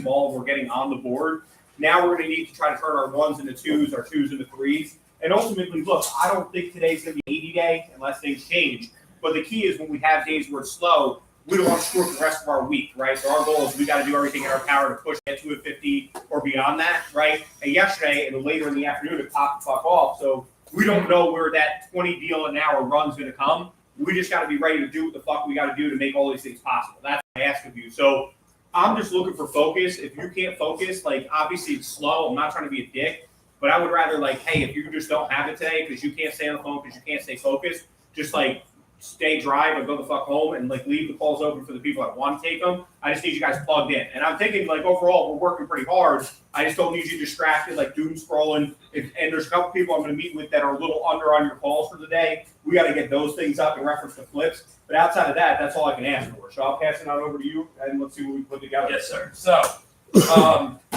involved. We're getting on the board. Now we're going to need to try to turn our ones into twos, our twos into threes. And ultimately, look, I don't think today's going to be 80 day unless things change. But the key is when we have days where it's slow, we don't want to screw up the rest of our week, right? So our goal is we got to do everything in our power to push it to a 50 or beyond that, right? And yesterday, and later in the afternoon, it popped the fuck off. So we don't know where that 20 deal an hour run's going to come. We just got to be ready to do what the fuck we got to do to make all these things possible. That's what I ask of you. So I'm just looking for focus. If you can't focus, like, obviously it's slow. I'm not trying to be a dick, but I would rather, like, hey, if you just don't have it today because you can't stay on the phone because you can't stay focused, just, like, stay dry or go the fuck home and, like, leave the calls open for the people that want to take them. I just need you guys plugged in. And I'm thinking, like, overall, we're working pretty hard. I just don't need you distracted, like, doom scrolling. And there's a couple people I'm going to meet with that are a little under on your calls for the day. We got to get those things up in reference to flips. But outside of that, that's all I can ask for. So I'll pass it on over to you, and let's see what we put together. Yes, sir. So,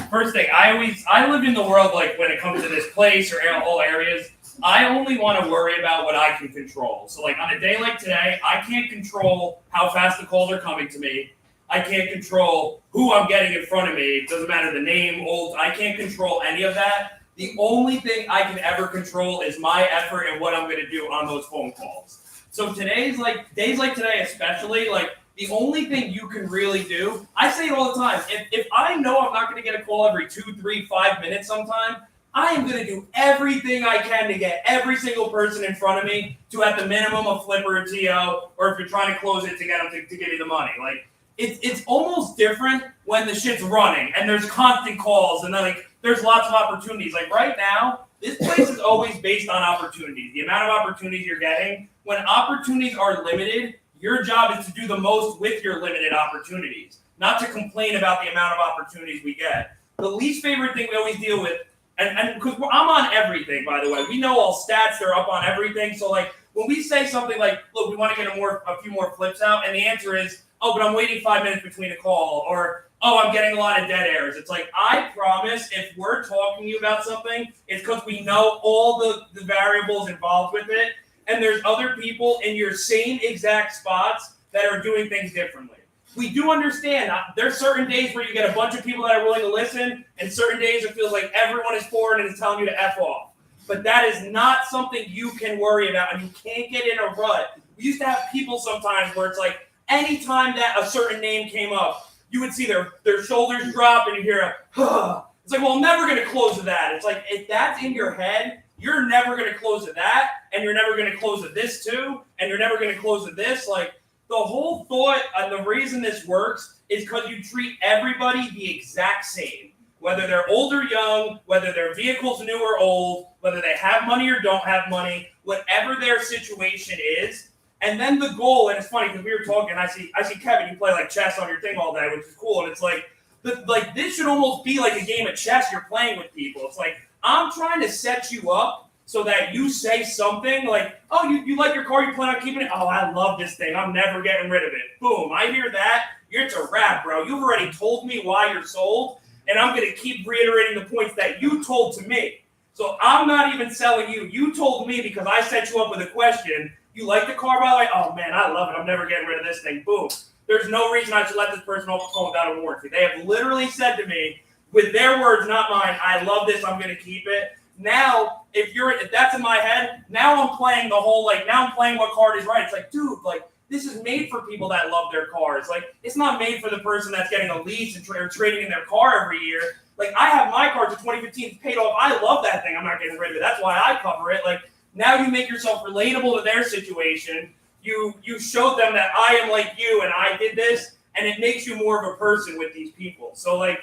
first thing, I live in the world, like, when it comes to this place or all areas, I only want to worry about what I can control. So, like, on a day like today, I can't control how fast the calls are coming to me. I can't control who I'm getting in front of me. It doesn't matter the name, old. I can't control any of that. The only thing I can ever control is my effort and what I'm going to do on those phone calls. So days like today especially, like, the only thing you can really do, I say it all the time, if I know I'm not going to get a call every 2, 3, 5 minutes sometime, I am going to do everything I can to get every single person in front of me to, at the minimum, a flip or a TO, or if you're trying to close it, to get them to give you the money. Like, it's almost different when the shit's running and there's constant calls and then, like, there's lots of opportunities. Like, right now, this place is always based on opportunities, the amount of opportunities you're getting. When opportunities are limited, your job is to do the most with your limited opportunities, not to complain about the amount of opportunities we get. The least favorite thing we always deal with, and because I'm on everything, by the way, we know all stats, they're up on everything. So, like, when we say something like, look, we want to get a few more flips out, and the answer is, oh, but I'm waiting 5 minutes between a call, or, oh, I'm getting a lot of dead airs. It's like, I promise if we're talking to you about something, it's because we know all the variables involved with it, and there's other people in your same exact spots that are doing things differently. We do understand there's certain days where you get a bunch of people that are willing to listen, and certain days it feels like everyone is pouring and is telling you to F off. But that is not something you can worry about, and you can't get in a rut. We used to have people sometimes where it's like, anytime that a certain name came up, you would see their shoulders drop and you hear a, huh. It's like, well, I'm never going to close to that. It's like, if that's in your head, you're never going to close to that, and you're never going to close to this too, and you're never going to close to this. Like, the whole thought and the reason this works is because you treat everybody the exact same. Whether they're old or young, whether their vehicle's new or old, whether they have money or don't have money, whatever their situation is. And then the goal, and it's funny because we were talking, I see Kevin, you play like chess on your thing all day, which is cool. And it's like, this should almost be like a game of chess you're playing with people. It's like, I'm trying to set you up so that you say something like, oh, you like your car, you plan on keeping it? Oh, I love this thing. I'm never getting rid of it. Boom, I hear that. It's a wrap, bro. You've already told me why you're sold, and I'm going to keep reiterating the points that you told to me. So I'm not even selling you. You told me because I set you up with a question. You like the car, by the way? Oh, man, I love it. I'm never getting rid of this thing. Boom. There's no reason I should let this person off the phone without a warranty. They have literally said to me, with their words, not mine, I love this. I'm going to keep it. Now, if that's in my head, now I'm playing the whole, like, now I'm playing what card is right. It's like, dude, like, this is made for people that love their cars. Like, it's not made for the person that's getting a lease and trading in their car every year. Like, I have my car to 2015 paid off. I love that thing. I'm not getting rid of it. That's why I cover it. Like, now you make yourself relatable to their situation. You showed them that I am like you and I did this, and it makes you more of a person with these people. So, like,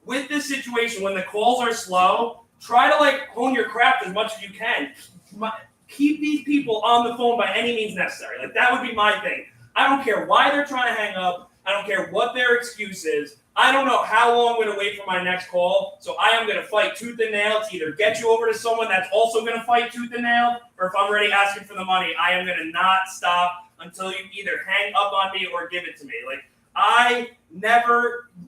with this situation, when the calls are slow, try to, like, hone your craft as much as you can. Keep these people on the phone by any means necessary. Like, that would be my thing. I don't care why they're trying to hang up. I don't care what their excuse is. I don't know how long I'm going to wait for my next call, so I am going to fight tooth and nail to either get you over to someone that's also going to fight tooth and nail, or if I'm already asking for the money, I am going to not stop until you either hang up on me or give it to me. Like,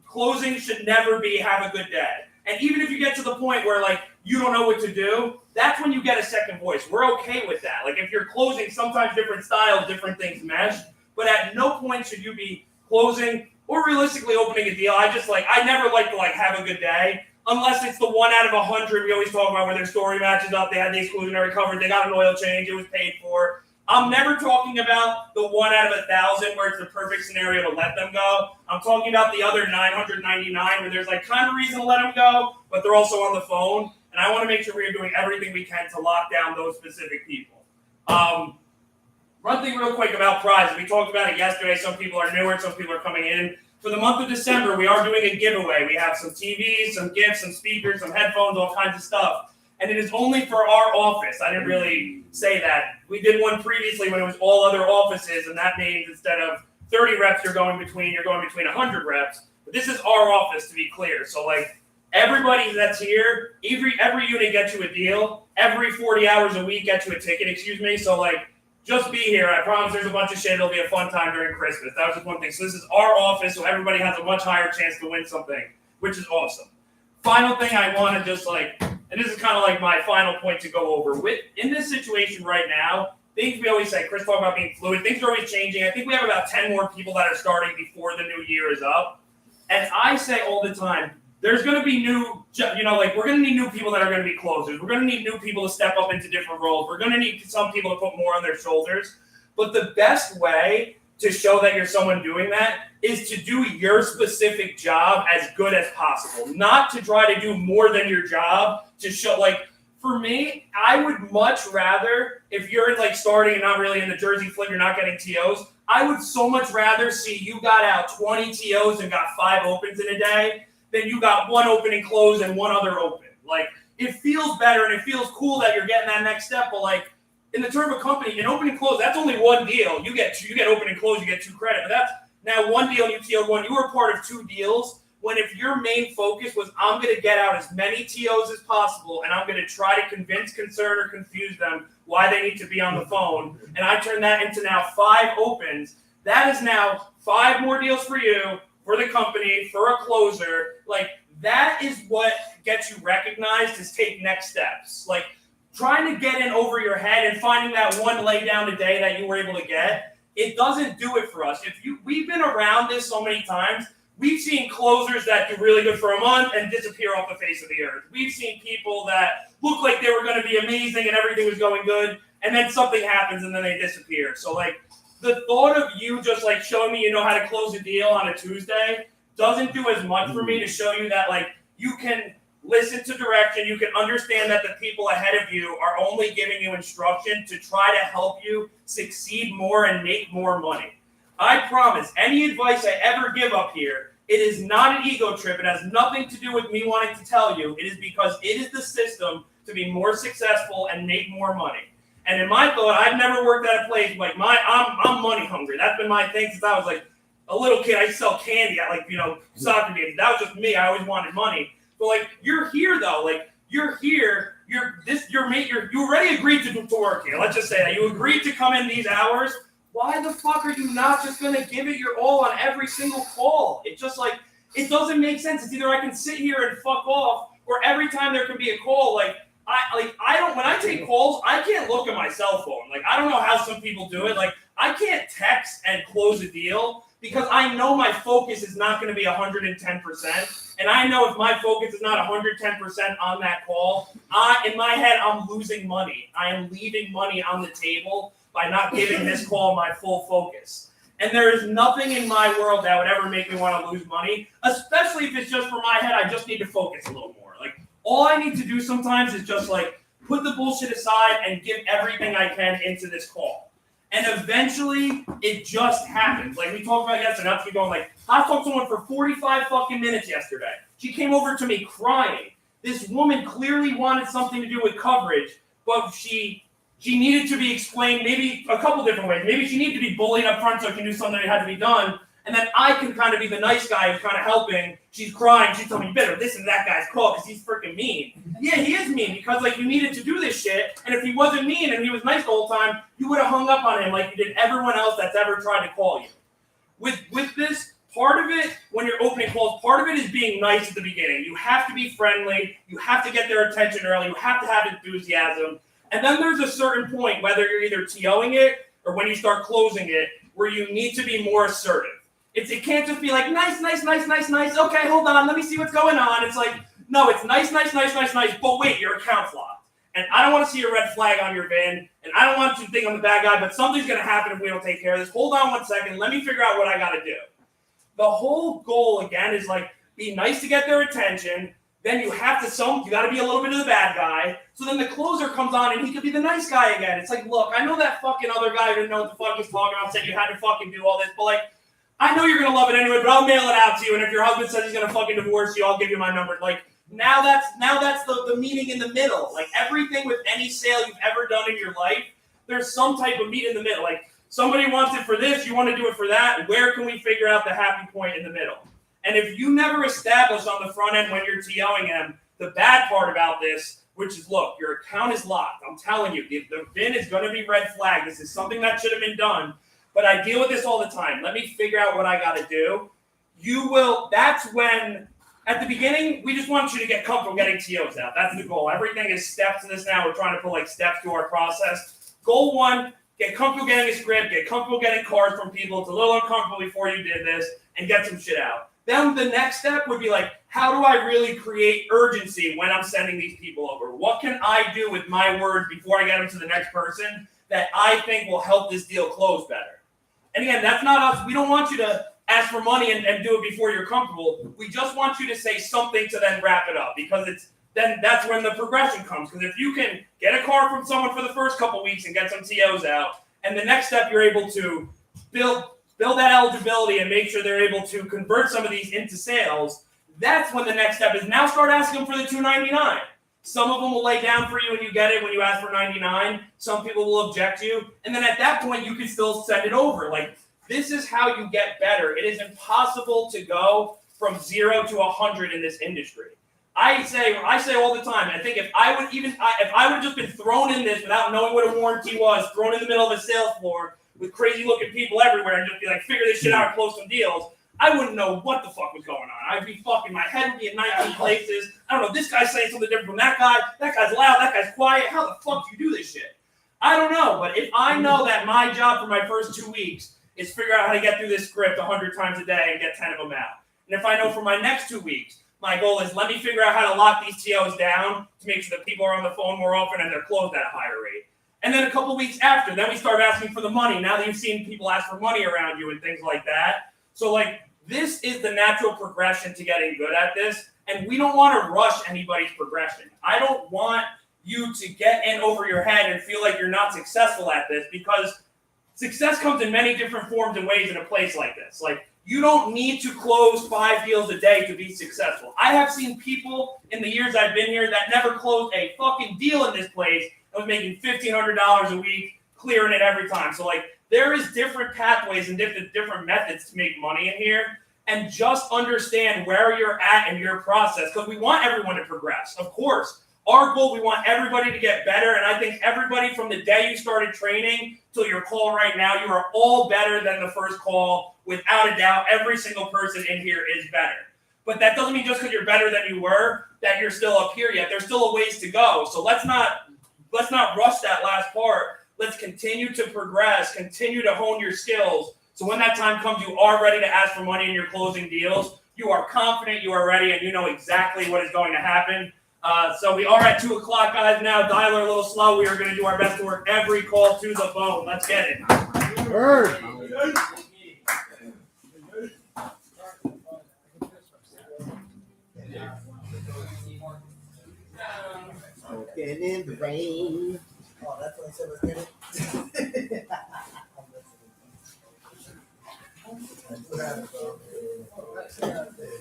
closing should never be have a good day. And even if you get to the point where, like, you don't know what to do, that's when you get a second voice. We're okay with that. Like, if you're closing, sometimes different styles, different things mesh, but at no point should you be closing or realistically opening a deal. I never like to have a good day unless it's the 1 out of 100 we always talk about where their story matches up, they had the exclusionary coverage, they got an oil change, it was paid for. I'm never talking about the 1 out of 1,000 where it's the perfect scenario to let them go. I'm talking about the other 999 where there's kind of reason to let them go, but they're also on the phone. And I want to make sure we are doing everything we can to lock down those specific people. One thing real quick about prizes. We talked about it yesterday. Some people are newer, some people are coming in. For the month of December, we are doing a giveaway. We have some TVs, some gifts, some speakers, some headphones, all kinds of stuff. And it is only for our office. I didn't really say that. We did one previously when it was all other offices, and that means instead of 30 reps you're going between 100 reps. But this is our office, to be clear. So, everybody that's here, every unit gets you a deal. Every 40 hours a week gets you a ticket, So, just be here. I promise there's a bunch of shit. It'll be a fun time during Christmas. That was just one thing. So this is our office, so everybody has a much higher chance to win something, which is awesome. Final thing I want to just and this is kind of my final point to go over. In this situation right now, things we always say, Chris talked about being fluid. Things are always changing. I think we have about 10 more people that are starting before the new year is up. And I say all the time, there's going to be new, we're going to need new people that are going to be closers. We're going to need new people to step up into different roles. We're going to need some people to put more on their shoulders. But the best way to show that you're someone doing that is to do your specific job as good as possible. Not to try to do more than your job to show, for me, I would much rather, if you're starting and not really in the Jersey flip, you're not getting TOs, I would so much rather see you got out 20 TOs and got 5 opens in a day then you got 1 open and close and 1 other open. It feels better and it feels cool that you're getting that next step. But in the term of a company, in open and close, that's only 1 deal. You get open and close, you get 2 credit. But that's now 1 deal and you TO'd 1. You were part of 2 deals. When if your main focus was I'm going to get out as many TOs as possible and I'm going to try to convince, concern, or confuse them why they need to be on the phone, and I turn that into now 5 opens, that is now 5 more deals for you, for the company, for a closer. That is what gets you recognized, is take next steps. Trying to get in over your head and finding that 1 lay down a day that you were able to get, it doesn't do it for us. We've been around this so many times. We've seen closers that do really good for a month and disappear off the face of the earth. We've seen people that look like they were going to be amazing and everything was going good, and then something happens and then they disappear. So the thought of you just showing me you know how to close a deal on a Tuesday doesn't do as much for me to show you that you can listen to direction, you can understand that the people ahead of you are only giving you instruction to try to help you succeed more and make more money. I promise, any advice I ever give up here, it is not an ego trip. It has nothing to do with me wanting to tell you. It is because it is the system to be more successful and make more money. And in my thought, I've never worked at a place I'm money hungry. That's been my thing since I was a little kid. I used to sell candy at soccer games. That was just me. I always wanted money. But you're here though. You're here. You already agreed to work here. Let's just say that you agreed to come in these hours. Why the fuck are you not just going to give it your all on every single call? It just it doesn't make sense. It's either I can sit here and fuck off, or every time there can be a call, I don't, when I take calls, I can't look at my cell phone. I don't know how some people do it. I can't text and close a deal because I know my focus is not going to be 110%. And I know if my focus is not 110% on that call, in my head, I'm losing money. I am leaving money on the table by not giving this call my full focus. And there is nothing in my world that would ever make me want to lose money, especially if it's just for my head. I just need to focus a little more. All I need to do sometimes is just put the bullshit aside and give everything I can into this call. And eventually, it just happens. We talked about yesterday, not to be going I talked to someone for 45 fucking minutes yesterday. She came over to me crying. This woman clearly wanted something to do with coverage, but she needed to be explained maybe a couple different ways. Maybe she needed to be bullied up front so she knew something that had to be done. And then I can kind of be the nice guy who's kind of helping. She's crying. She's telling me, you better listen to that guy's call because he's freaking mean. Yeah, he is mean because you needed to do this shit. And if he wasn't mean and he was nice the whole time, you would have hung up on him like you did everyone else that's ever tried to call you. With this, part of it, when you're opening calls, part of it is being nice at the beginning. You have to be friendly. You have to get their attention early. You have to have enthusiasm. And then there's a certain point, whether you're either TOing it or when you start closing it, where you need to be more assertive. It can't just be like nice. Okay, hold on, let me see what's going on. It's like, no, it's nice. But wait, your account's locked. And I don't want to see a red flag on your VIN, and I don't want you to think I'm the bad guy, but something's going to happen if we don't take care of this. Hold on 1 second. Let me figure out what I got to do. The whole goal, again, is like, be nice to get their attention. Then you got to be a little bit of the bad guy. So then the closer comes on, and he could be the nice guy again. It's like, look, I know that fucking other guy didn't know what the fuck he's talking about, said you had to fucking do all this, but like, I know you're going to love it anyway, but I'll mail it out to you, and if your husband says he's going to fucking divorce you, I'll give you my number. Like, Now that's the meeting in the middle. Like everything with any sale you've ever done in your life, there's some type of meet in the middle. Like somebody wants it for this, you want to do it for that. Where can we figure out the happy point in the middle? And if you never establish on the front end when you're TOing them, the bad part about this, which is, look, your account is locked. I'm telling you, the VIN is going to be red flag. This is something that should have been done. But I deal with this all the time. Let me figure out what I got to do. That's when... At the beginning, we just want you to get comfortable getting TOs out. That's the goal. Everything is steps to this now. We're trying to put like steps to our process. Goal 1, get comfortable getting a script, get comfortable getting cards from people. It's a little uncomfortable before you did this, and get some shit out. Then the next step would be like, how do I really create urgency when I'm sending these people over? What can I do with my words before I get them to the next person that I think will help this deal close better? And again, that's not us. We don't want you to ask for money and do it before you're comfortable. We just want you to say something to then wrap it up, because that's when the progression comes. Because if you can get a car from someone for the first couple weeks and get some TOs out, and the next step you're able to build that eligibility and make sure they're able to convert some of these into sales, that's when the next step is now start asking them for the $299. Some of them will lay down for you when you get it, when you ask for $99. Some people will object to you. And then at that point, you can still send it over. Like, this is how you get better. It is impossible to go from 0 to 100 in this industry. I say all the time, I think if I would just been thrown in this without knowing what a warranty was, thrown in the middle of a sales floor with crazy looking people everywhere and just be like, figure this shit out and close some deals, I wouldn't know what the fuck was going on. I'd be fucking, my head would be in 19 places. I don't know, this guy's saying something different from that guy's loud, that guy's quiet. How the fuck do you do this shit? I don't know, but if I know that my job for my first 2 weeks is figure out how to get through this script 100 times a day and get 10 of them out. And if I know for my next 2 weeks, my goal is let me figure out how to lock these TOs down to make sure that people are on the phone more often and they're closed at a higher rate. And then a couple weeks after, then we start asking for the money. Now that you've seen people ask for money around you and things like that. So like, this is the natural progression to getting good at this. And we don't want to rush anybody's progression. I don't want you to get in over your head and feel like you're not successful at this, because success comes in many different forms and ways in a place like this. Like, you don't need to close 5 deals a day to be successful. I have seen people in the years I've been here that never closed a fucking deal in this place and was making $1,500 a week, clearing it every time. So, like, there is different pathways and different methods to make money in here. And just understand where you're at in your process, because we want everyone to progress. Of course, our goal, we want everybody to get better. And I think everybody from the day you started training till your call right now, you are all better than the first call. Without a doubt, every single person in here is better. But that doesn't mean just because you're better than you were, that you're still up here yet. There's still a ways to go. So let's not rush that last part. Let's continue to progress, continue to hone your skills. So when that time comes, you are ready to ask for money in your closing deals. You are confident, you are ready, and you know exactly what is going to happen. So we are at 2 o'clock, guys. Now, dialer a little slow. We are going to do our best to work every call to the bone. Let's get it. Bird. Walking in the rain. Oh, that's what I said was good.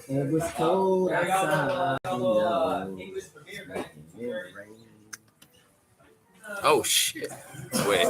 It was cold outside. English premiere, man. It rained. Oh shit. Wait.